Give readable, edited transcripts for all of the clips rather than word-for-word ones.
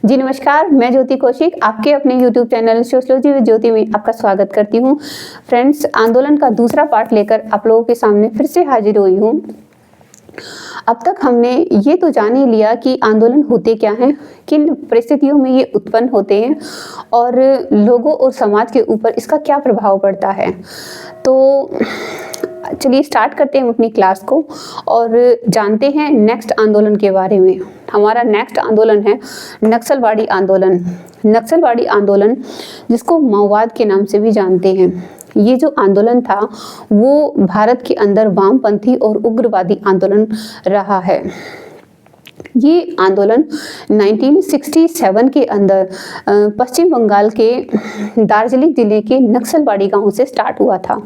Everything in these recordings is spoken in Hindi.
जी नमस्कार, मैं ज्योति कौशिक आपके अपने YouTube चैनल सोशियोलॉजी विद ज्योति में आपका स्वागत करती हूँ। फ्रेंड्स, आंदोलन का दूसरा पार्ट लेकर आप लोगों के सामने फिर से हाजिर हुई हूँ। अब तक हमने ये तो जान ही लिया कि आंदोलन होते क्या हैं, किन परिस्थितियों में ये उत्पन्न होते हैं और लोगों और समाज के ऊपर इसका क्या प्रभाव पड़ता है। तो चलिए स्टार्ट करते हैं अपनी क्लास को और जानते हैं नेक्स्ट आंदोलन के बारे में। हमारा नेक्स्ट आंदोलन है नक्सलवाड़ी आंदोलन। नक्सलवाड़ी आंदोलन जिसको माओवाद के नाम से भी जानते हैं। ये जो आंदोलन था वो भारत के अंदर वामपंथी और उग्रवादी आंदोलन रहा है। ये आंदोलन 1967 के अंदर पश्चिम बंगाल के दार्जिलिंग जिले के नक्सलवाड़ी गांव से स्टार्ट हुआ था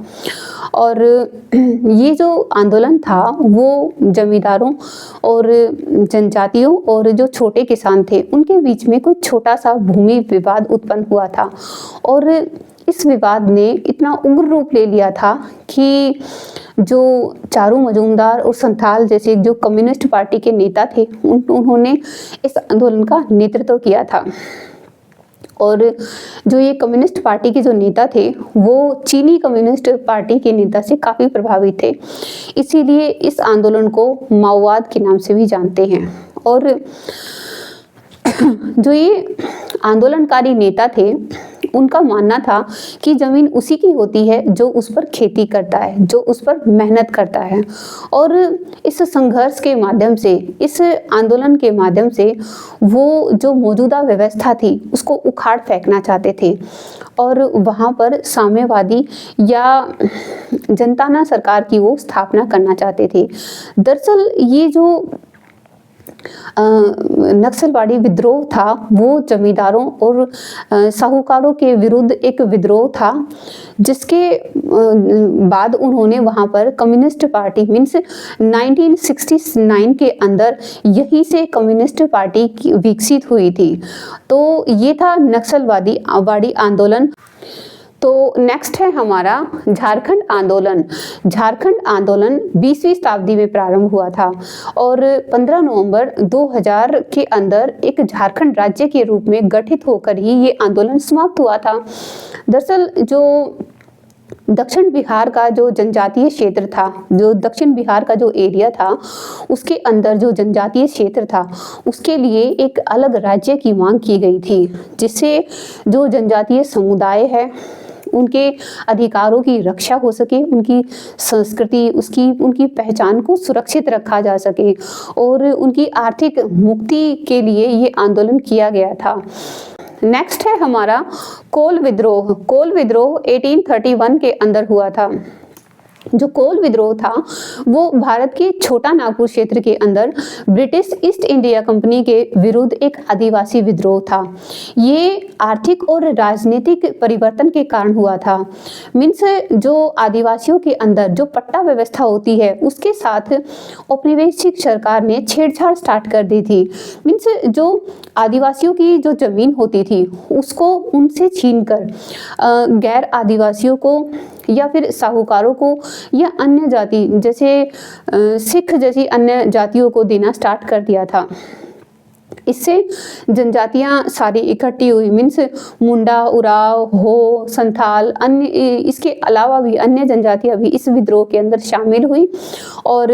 और ये जो आंदोलन था वो जमींदारों और जनजातियों और जो छोटे किसान थे उनके बीच में कोई छोटा सा भूमि विवाद उत्पन्न हुआ था और इस विवाद ने इतना उग्र रूप ले लिया था कि जो चारू मजूमदार और संथाल जैसे जो कम्युनिस्ट पार्टी के नेता थे उन्होंने इस आंदोलन का नेतृत्व किया था। और जो ये कम्युनिस्ट पार्टी के जो नेता थे वो चीनी कम्युनिस्ट पार्टी के नेता से काफ़ी प्रभावित थे, इसीलिए इस आंदोलन को माओवाद के नाम से भी जानते हैं। और जो ये आंदोलनकारी नेता थे उनका मानना था कि ज़मीन उसी की होती है जो उस पर खेती करता है, जो उस पर मेहनत करता है। और इस संघर्ष के माध्यम से, इस आंदोलन के माध्यम से वो जो मौजूदा व्यवस्था थी उसको उखाड़ फेंकना चाहते थे और वहाँ पर साम्यवादी या जनताना सरकार की वो स्थापना करना चाहते थे। दरअसल ये जो नक्सलवाड़ी विद्रोह था वो जमींदारों और साहूकारों के विरुद्ध एक विद्रोह था, जिसके बाद उन्होंने वहाँ पर कम्युनिस्ट पार्टी मीन्स 1969 के अंदर यहीं से कम्युनिस्ट पार्टी विकसित हुई थी। तो ये था नक्सलवाड़ी आंदोलन। तो नेक्स्ट है हमारा झारखंड आंदोलन। झारखंड आंदोलन 20वीं शताब्दी में प्रारंभ हुआ था और 15 नवंबर 2000 के अंदर एक झारखंड राज्य के रूप में गठित होकर ही ये आंदोलन समाप्त हुआ था। दरअसल जो दक्षिण बिहार का जो जनजातीय क्षेत्र था, जो दक्षिण बिहार का जो एरिया था उसके अंदर जो जनजातीय क्षेत्र था उसके लिए एक अलग राज्य की मांग की गई थी, जिससे जो जनजातीय समुदाय है उनके अधिकारों की रक्षा हो सके, उनकी संस्कृति उनकी पहचान को सुरक्षित रखा जा सके और उनकी आर्थिक मुक्ति के लिए ये आंदोलन किया गया था। नेक्स्ट है हमारा कोल विद्रोह। कोल विद्रोह 1831 के अंदर हुआ था। जो कोल विद्रोह था वो भारत के छोटा नागपुर क्षेत्र के अंदर ब्रिटिश ईस्ट इंडिया कंपनी के विरुद्ध एक आदिवासी विद्रोह था। ये आर्थिक और राजनीतिक परिवर्तन के कारण हुआ था। मीन्स जो आदिवासियों के अंदर जो पट्टा व्यवस्था होती है उसके साथ औपनिवेशिक सरकार ने छेड़छाड़ स्टार्ट कर दी थी। मीन्स जो आदिवासियों की जो जमीन होती थी उसको उनसे छीनकर गैर आदिवासियों को या फिर साहूकारों को या अन्य जाति जैसे सिख जैसी अन्य जातियों को देना स्टार्ट कर दिया था। इससे जनजातियां सारी इकट्ठी हुई, मीन्स मुंडा, उराव, हो, संथाल, अन्य इसके अलावा भी अन्य जनजातियां भी इस विद्रोह के अंदर शामिल हुई और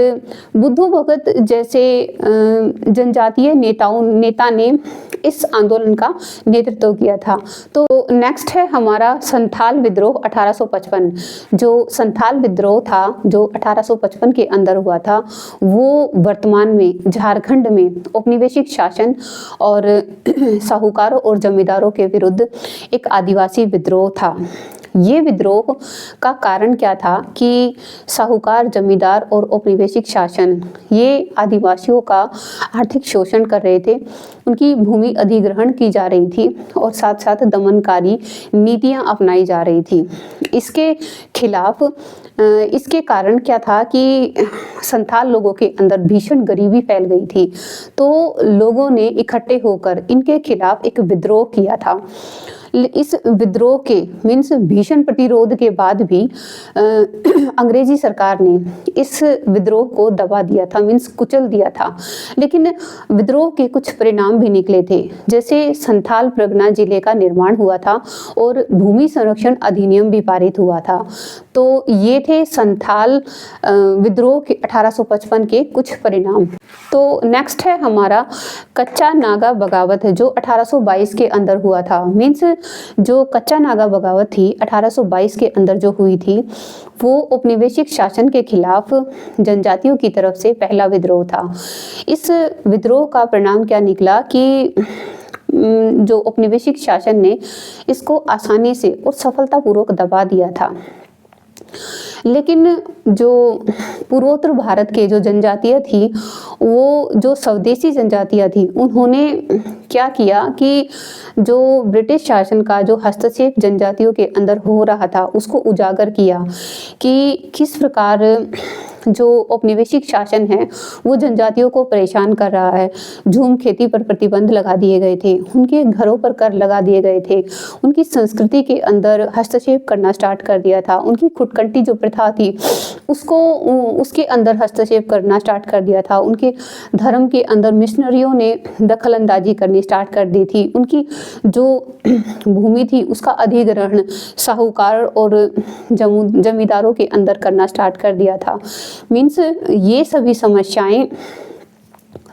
बुद्धू भगत जैसे जनजातीय नेता ने इस आंदोलन का नेतृत्व किया था। तो नेक्स्ट है हमारा संथाल विद्रोह 1855। जो संथाल विद्रोह था जो 1855 के अंदर हुआ था वो वर्तमान में झारखंड में औपनिवेशिक शासन और साहूकारों और जमींदारों के विरुद्ध एक आदिवासी विद्रोह था। ये विद्रोह का कारण क्या था कि साहूकार, जमींदार और औपनिवेशिक शासन ये आदिवासियों का आर्थिक शोषण कर रहे थे, उनकी भूमि अधिग्रहण की जा रही थी और साथ साथ दमनकारी नीतियां अपनाई जा रही थी। इसके खिलाफ इसके कारण क्या था कि संथाल लोगों के अंदर भीषण गरीबी फैल गई थी, तो लोगों ने इकट्ठे होकर इनके खिलाफ एक विद्रोह किया था। इस विद्रोह के मीन्स भीषण प्रतिरोध के बाद भी अंग्रेजी सरकार ने इस विद्रोह को दबा दिया था, मीन्स कुचल दिया था। लेकिन विद्रोह के कुछ परिणाम भी निकले थे, जैसे संथाल परगना जिले का निर्माण हुआ था और भूमि संरक्षण अधिनियम भी पारित हुआ था। तो ये थे संथाल विद्रोह के 1855 के कुछ परिणाम। तो नेक्स्ट है हमारा कच्चा नागा बगावत, जो 1822 के अंदर हुआ था। मीन्स जो कच्चा नागा बगावत थी 1822 के अंदर जो हुई थी, वो औपनिवेशिक शासन के खिलाफ जनजातियों की तरफ से पहला विद्रोह था। इस विद्रोह का परिणाम क्या निकला कि जो औपनिवेशिक शासन ने इसको आसानी से और सफलतापूर्वक दबा दिया था। लेकिन जो पूर्वोत्तर भारत के जो जनजातियाँ थी, वो जो स्वदेशी जनजातियाँ थी, उन्होंने क्या किया कि जो ब्रिटिश शासन का जो हस्तक्षेप जनजातियों के अंदर हो रहा था, उसको उजागर किया कि किस प्रकार जो औपनिवेशिक शासन है वो जनजातियों को परेशान कर रहा है। झूम खेती पर प्रतिबंध लगा दिए गए थे, उनके घरों पर कर लगा दिए गए थे, उनकी संस्कृति के अंदर हस्तक्षेप करना स्टार्ट कर दिया था, उनकी खुटकंटी जो प्रथा थी उसके अंदर हस्तक्षेप करना स्टार्ट कर दिया था, उनके धर्म के अंदर मिशनरियों ने दखल अंदाजी करनी स्टार्ट कर दी थी, उनकी जो भूमि थी उसका अधिग्रहण साहूकार और जमींदारों के अंदर करना स्टार्ट कर दिया था। मीन्स ये सभी समस्याएं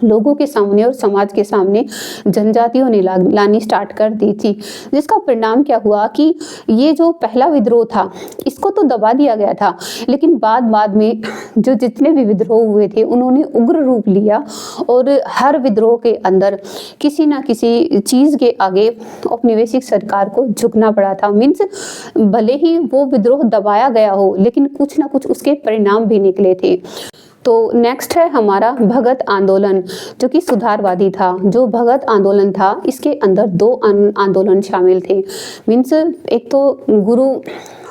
लोगों के सामने और समाज के सामने जनजातियों ने लानी स्टार्ट कर दी थी, जिसका परिणाम क्या हुआ कि ये जो पहला विद्रोह था इसको तो दबा दिया गया था, लेकिन बाद में जो जितने भी विद्रोह हुए थे उन्होंने उग्र रूप लिया और हर विद्रोह के अंदर किसी ना किसी चीज़ के आगे औपनिवेशिक सरकार को झुकना पड़ा था। मीन्स भले ही वो विद्रोह दबाया गया हो, लेकिन कुछ ना कुछ उसके परिणाम भी निकले थे। तो नेक्स्ट है हमारा भगत आंदोलन, जो कि सुधारवादी था। जो भगत आंदोलन था इसके अंदर दो आंदोलन शामिल थे। मीन्स एक तो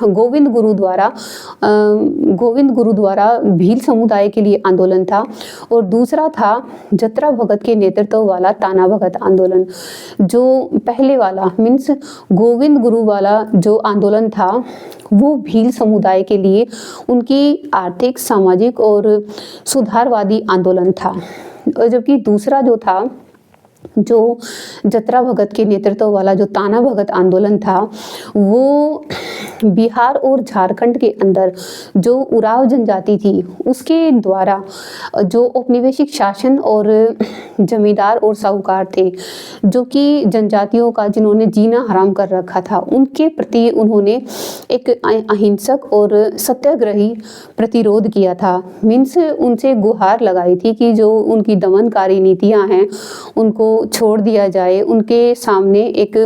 गोविंद गुरु द्वारा भील समुदाय के लिए आंदोलन था, और दूसरा था जतरा भगत के नेतृत्व वाला ताना भगत आंदोलन। जो पहले वाला मीन्स गोविंद गुरु वाला जो आंदोलन था वो भील समुदाय के लिए उनकी आर्थिक, सामाजिक और सुधारवादी आंदोलन था, और जबकि दूसरा जो था जो जतरा भगत के नेतृत्व वाला जो ताना भगत आंदोलन था, वो बिहार और झारखंड के अंदर जो उराव जनजाति थी उसके द्वारा जो औपनिवेशिक शासन और जमींदार और साहूकार थे जो कि जनजातियों का जिन्होंने जीना हराम कर रखा था, उनके प्रति उन्होंने एक अहिंसक और सत्याग्रही प्रतिरोध किया था। मीन्स उनसे गुहार लगाई थी कि जो उनकी दमनकारी नीतियां हैं उनको छोड़ दिया जाए, उनके सामने एक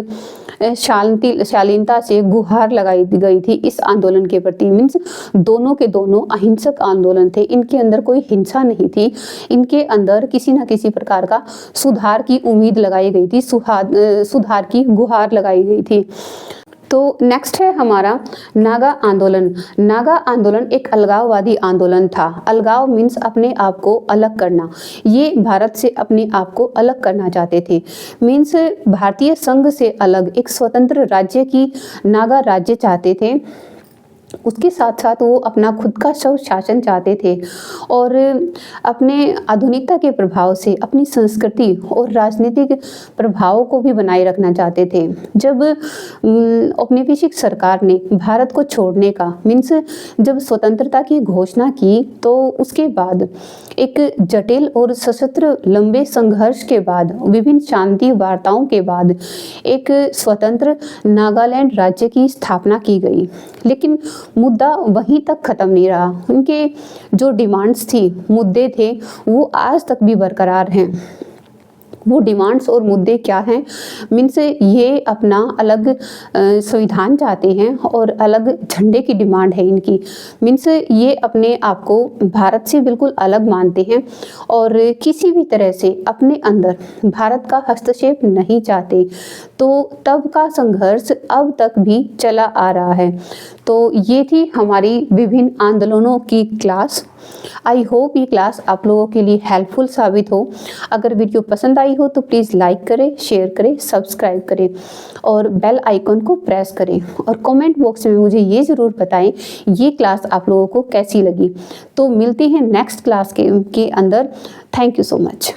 शालीनता से गुहार लगाई गई थी इस आंदोलन के प्रति। मीन्स दोनों के दोनों अहिंसक आंदोलन थे, इनके अंदर कोई हिंसा नहीं थी, इनके अंदर किसी न किसी प्रकार का सुधार की उम्मीद लगाई गई थी, सुधार की गुहार लगाई गई थी। तो नेक्स्ट है हमारा नागा आंदोलन। नागा आंदोलन एक अलगाववादी आंदोलन था। अलगाव मीन्स अपने आप को अलग करना, ये भारत से अपने आप को अलग करना चाहते थे। मीन्स भारतीय संघ से अलग एक स्वतंत्र राज्य की नागा राज्य चाहते थे, उसके साथ साथ वो अपना खुद का शासन चाहते थे और अपने आधुनिकता के प्रभाव से अपनी संस्कृति और राजनीतिक प्रभावों को भी बनाए रखना चाहते थे। जब औपनिवेशिक सरकार ने भारत को छोड़ने का मीन्स जब स्वतंत्रता की घोषणा की, तो उसके बाद एक जटिल और सशस्त्र लंबे संघर्ष के बाद, विभिन्न शांति वार्ताओं के बाद एक स्वतंत्र नागालैंड राज्य की स्थापना की गई। लेकिन मुद्दा वहीं तक खत्म नहीं रहा, उनके जो डिमांड्स थी, मुद्दे थे, वो आज तक भी बरकरार हैं। वो डिमांड्स और मुद्दे क्या हैं? मीन्स ये अपना अलग संविधान चाहते हैं और अलग झंडे की डिमांड है इनकी। मीन्स ये अपने आप को भारत से बिल्कुल अलग मानते हैं और किसी भी तरह से अपने अंदर भारत का हस्तक्षेप नहीं चाहते। तो तब का संघर्ष अब तक भी चला आ रहा है। तो ये थी हमारी विभिन्न आंदोलनों की क्लास। आई होप ये क्लास आप लोगों के लिए हेल्पफुल साबित हो। अगर वीडियो पसंद आई हो तो प्लीज़ लाइक करें, शेयर करें, सब्सक्राइब करें और बेल आइकन को प्रेस करें और कमेंट बॉक्स में मुझे ये ज़रूर बताएं ये क्लास आप लोगों को कैसी लगी। तो मिलते हैं नेक्स्ट क्लास के अंदर। Thank you so much.